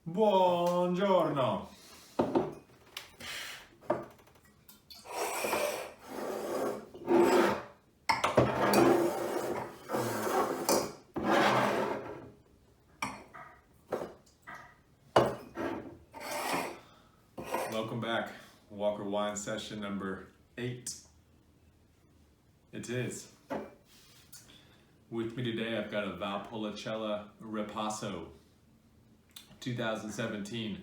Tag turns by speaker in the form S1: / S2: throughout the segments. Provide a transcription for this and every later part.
S1: Buongiorno. Welcome back. Walker Wine session number 8. It is. With me today, I've got a Valpolicella Ripasso 2017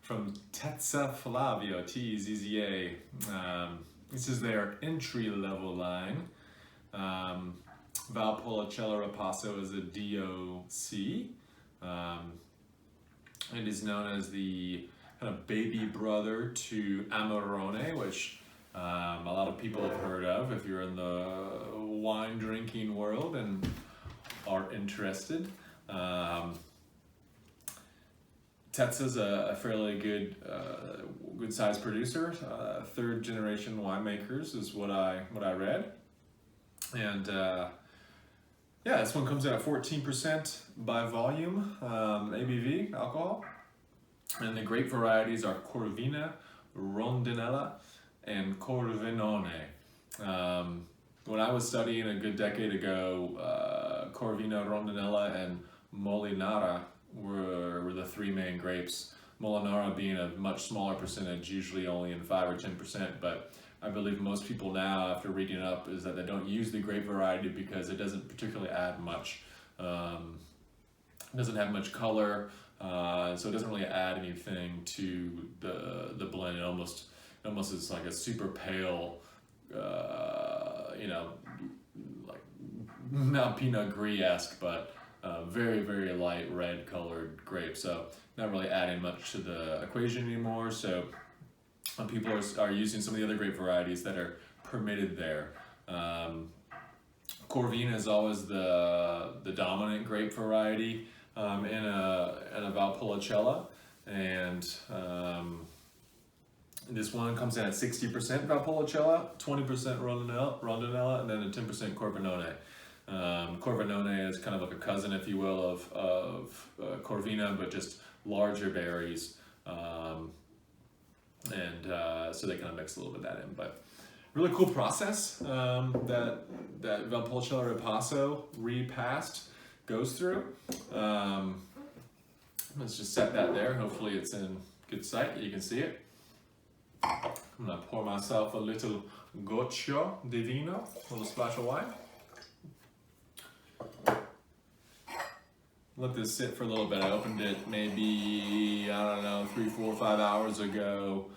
S1: from Tezza, Flavio, Tezza. This is their entry-level line. Valpolicella Ripasso is a DOC. It is known as the kind of baby brother to Amarone, which a lot of people have heard of if you're in the wine drinking world and are interested. Tezza's a fairly good size producer. Third generation winemakers is what I read, and yeah, this one comes in at 14% by volume ABV alcohol, and the grape varieties are Corvina, Rondinella, and Corvinone. When I was studying a good decade ago, Corvina, Rondinella, and Molinara were the three main grapes. Molinara being a much smaller percentage, usually only in 5 or 10%, but I believe most people now, after reading up, is that they don't use the grape variety because it doesn't particularly add much. It doesn't have much color, so it doesn't really add anything to the blend. It almost is like a super pale, like not Pinot Gris-esque, but very, very light red colored grape. So not really adding much to the equation anymore. So people are using some of the other grape varieties that are permitted there. Corvina is always the dominant grape variety in a Valpolicella, and this one comes in at 60% Valpolicella, 20% Rondinella, and then a 10% Corvinone. Corvinone is kind of like a cousin, if you will, of Corvina, but just larger berries, and so they kind of mix a little bit of that in. But really cool process that Valpolicella Ripasso repassed goes through. Let's just set that there. Hopefully it's in good sight, you can see it. I'm gonna pour myself a little goccio di vino, a little splash of wine. Let this sit for a little bit. I opened it maybe, I don't know, 3, 4, 5 hours ago.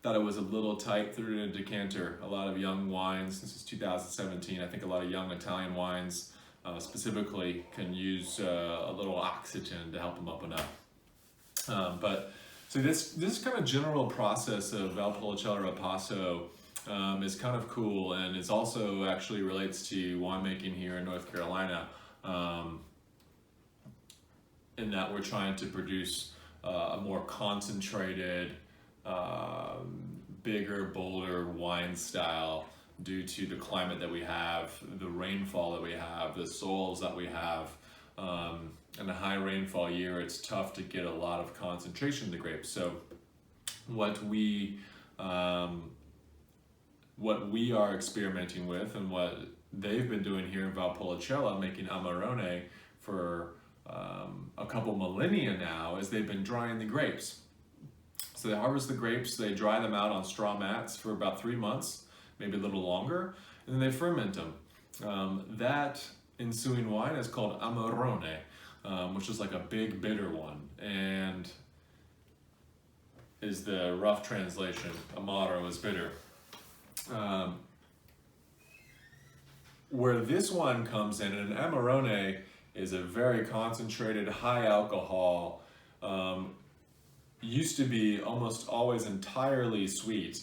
S1: Thought it was a little tight, threw it in a decanter. A lot of young wines, this is 2017, I think a lot of young Italian wines specifically can use a little oxygen to help them open up. So this kind of general process of Valpolicella Ripasso is kind of cool, and it's also actually relates to winemaking here in North Carolina, in that we're trying to produce a more concentrated, bigger, bolder wine style due to the climate that we have, the rainfall that we have, the soils that we have. In a high rainfall year, it's tough to get a lot of concentration in the grapes. So what we are experimenting with, and what they've been doing here in Valpolicella, making Amarone for a couple millennia now, is they've been drying the grapes. So they harvest the grapes, they dry them out on straw mats for about 3 months, maybe a little longer, and then they ferment them. That ensuing wine is called Amarone, which is like a big bitter one, and is the rough translation. Amaro is bitter. Where this one comes in, an Amarone is a very concentrated, high alcohol, used to be almost always entirely sweet,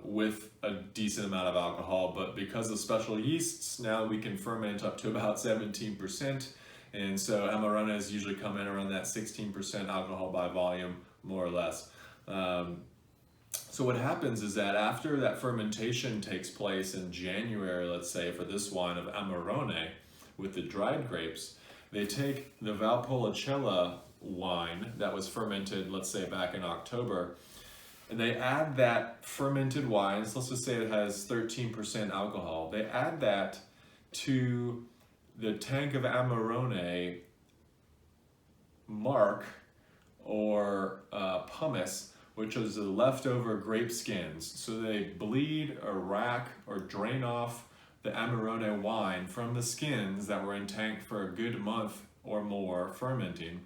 S1: with a decent amount of alcohol, but because of special yeasts, now we can ferment up to about 17%, and so Amarones usually come in around that 16% alcohol by volume, more or less. So what happens is that after that fermentation takes place in January, let's say for this wine of Amarone with the dried grapes, they take the Valpolicella wine that was fermented, let's say back in October, and they add that fermented wine, so let's just say it has 13% alcohol, they add that to the tank of Amarone marc or pumice, which is the leftover grape skins. So they bleed or rack or drain off the Amarone wine from the skins that were in tank for a good month or more fermenting.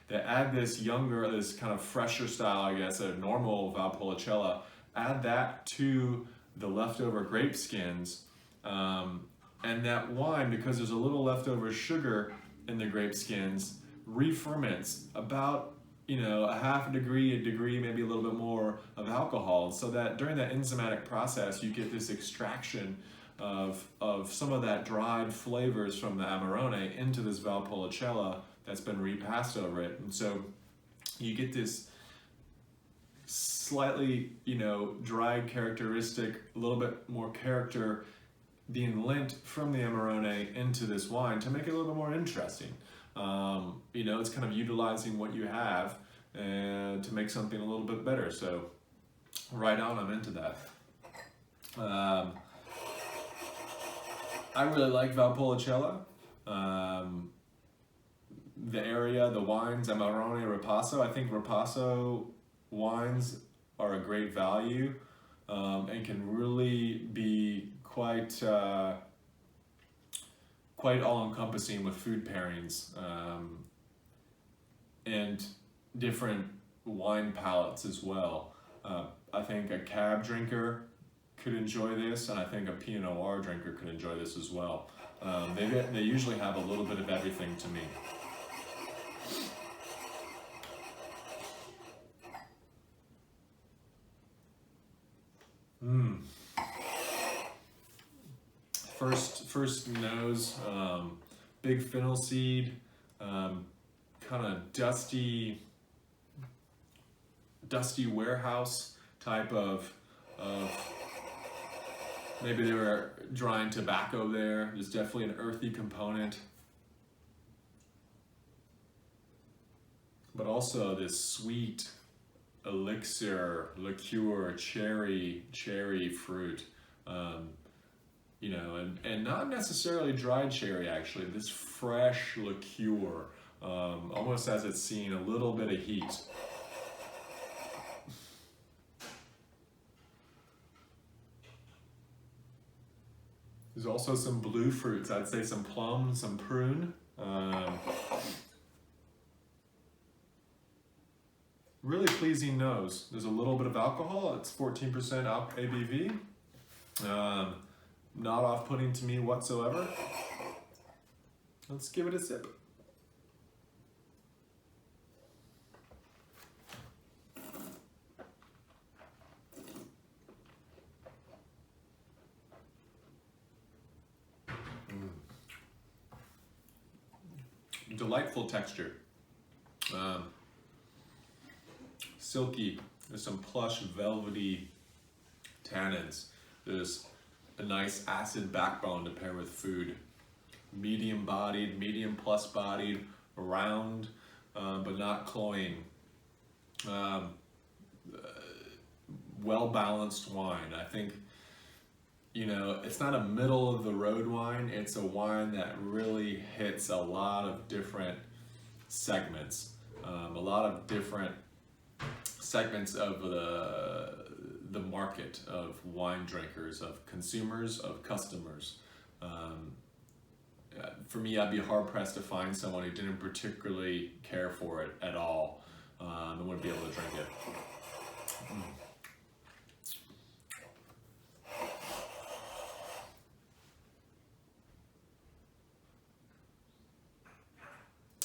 S1: They add this younger, this kind of fresher style, I guess, a normal Valpolicella, add that to the leftover grape skins, and that wine, because there's a little leftover sugar in the grape skins, re-ferments about, you know, a half a degree, maybe a little bit more of alcohol, so that during that enzymatic process you get this extraction of some of that dried flavors from the Amarone into this Valpolicella that's been repassed over it. And so you get this slightly, you know, dried characteristic, a little bit more character being lent from the Amarone into this wine to make it a little bit more interesting. You know, it's kind of utilizing what you have and to make something a little bit better. So right on, I'm into that. I really like Valpolicella. The area, the wines, Amarone, Ripasso. I think Ripasso wines are a great value and can really be quite all-encompassing with food pairings and different wine palettes as well. I think a cab drinker could enjoy this, and I think a Pinot Noir drinker could enjoy this as well. They usually have a little bit of everything to me. First nose, big fennel seed, kind of dusty warehouse type of maybe they were drying tobacco there. There's definitely an earthy component, but also this sweet elixir, liqueur, cherry fruit. You know, and not necessarily dried cherry, actually. This fresh liqueur, almost as it's seen a little bit of heat. There's also some blue fruits. I'd say some plum, some prune. Really pleasing nose. There's a little bit of alcohol. It's 14% ABV. Not off-putting to me whatsoever. Let's give it a sip. Delightful texture. Silky. There's some plush, velvety tannins. There's a nice acid backbone to pair with food. Medium bodied, medium plus bodied, round, but not cloying. Well balanced wine. I think, you know, it's not a middle of the road wine. It's a wine that really hits a lot of different segments. A lot of different segments of the market of wine drinkers, of consumers, of customers. For me, I'd be hard-pressed to find someone who didn't particularly care for it at all and wouldn't be able to drink it.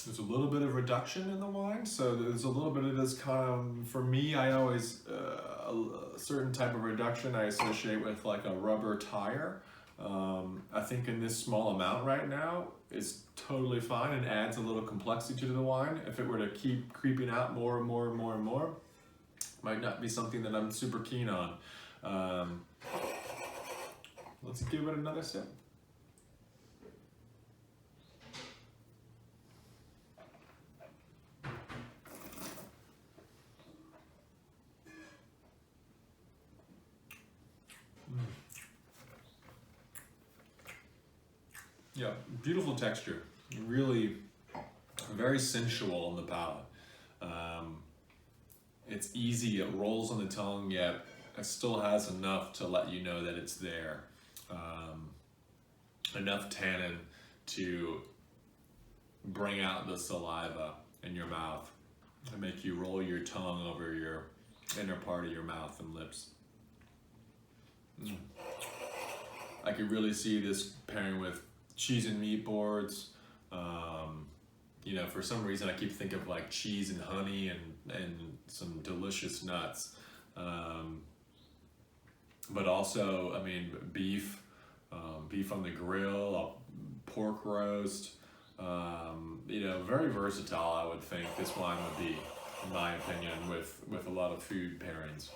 S1: There's a little bit of reduction in the wine, so there's a little bit of this kind of, for me, I always, a certain type of reduction I associate with like a rubber tire. I think in this small amount right now is totally fine and adds a little complexity to the wine. If it were to keep creeping out more and more and more and more, might not be something that I'm super keen on. Let's give it another sip. Yeah, beautiful texture. Really very sensual on the palate. It's easy, it rolls on the tongue, yet it still has enough to let you know that it's there. Enough tannin to bring out the saliva in your mouth and make you roll your tongue over your inner part of your mouth and lips. I could really see this pairing with cheese and meat boards. You know, for some reason I keep thinking of like cheese and honey and some delicious nuts. But also, I mean, beef on the grill, pork roast. You know, very versatile, I would think this wine would be, in my opinion, with a lot of food pairings.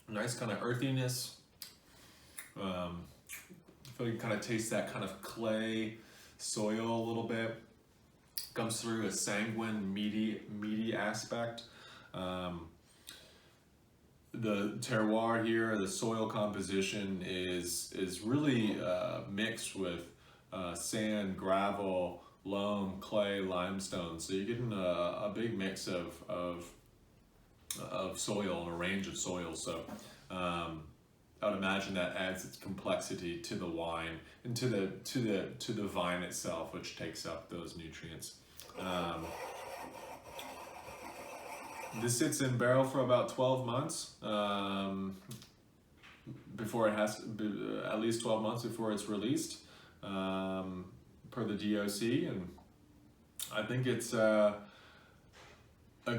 S1: Nice kind of earthiness. I feel you kind of taste that kind of clay soil a little bit. Comes through a sanguine, meaty aspect. The terroir here, the soil composition is really mixed with sand, gravel, loam, clay, limestone. So you're getting a big mix of soil and a range of soils. So I would imagine that adds its complexity to the wine and to the vine itself, which takes up those nutrients. This sits in barrel for about 12 months before it has to, at least 12 months before it's released per the DOC, and I think it's a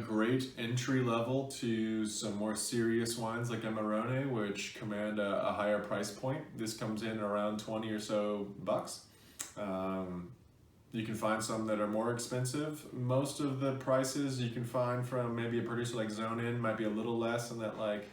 S1: great entry level to some more serious wines like Amarone, which command a higher price point. This comes in around 20 or so bucks. You can find some that are more expensive. Most of the prices you can find from maybe a producer like Zone In might be a little less in that like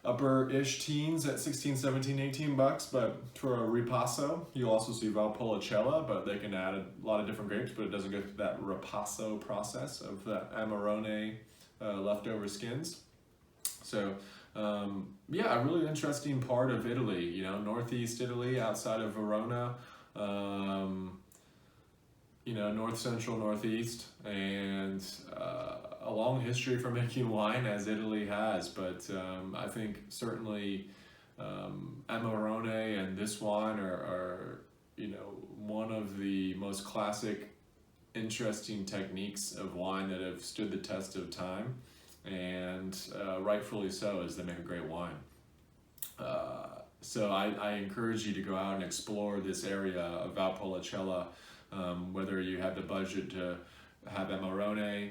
S1: upper-ish teens at 16, 17, 18 bucks. But for a Ripasso, you'll also see Valpolicella, but they can add a lot of different grapes, but it doesn't go through that Ripasso process of the Amarone leftover skins. So yeah, a really interesting part of Italy, you know, northeast Italy outside of Verona. You know, north central, northeast, and a long history for making wine as Italy has, but I think certainly Amarone and this wine are, you know, one of the most classic, interesting techniques of wine that have stood the test of time, and rightfully so, as they make a great wine. So I encourage you to go out and explore this area of Valpolicella. Whether you have the budget to have Amarone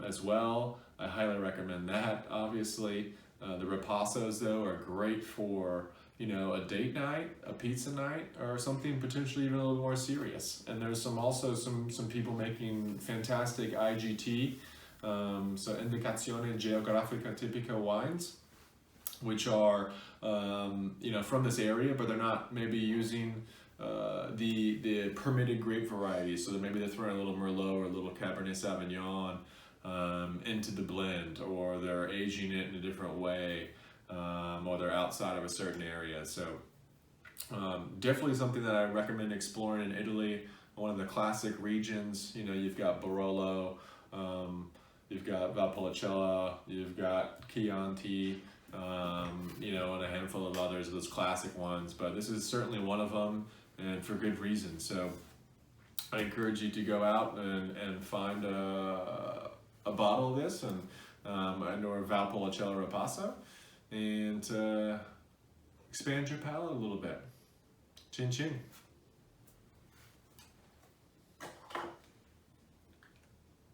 S1: as well, I highly recommend that. Obviously, the Ripassos though are great for, you know, a date night, a pizza night, or something potentially even a little more serious. And there's also some people making fantastic IGT, so Indicazione Geografica Tipica wines, which are you know, from this area, but they're not maybe using the permitted grape varieties, so that maybe they're throwing a little Merlot or a little Cabernet Sauvignon into the blend, or they're aging it in a different way, or they're outside of a certain area. So definitely something that I recommend exploring in Italy. One of the classic regions, you know, you've got Barolo, you've got Valpolicella, you've got Chianti, you know, and a handful of others, those classic ones, but this is certainly one of them, and for good reason. So I encourage you to go out and find a bottle of this and or Valpolicella Ripasso, and expand your palate a little bit. Chin chin.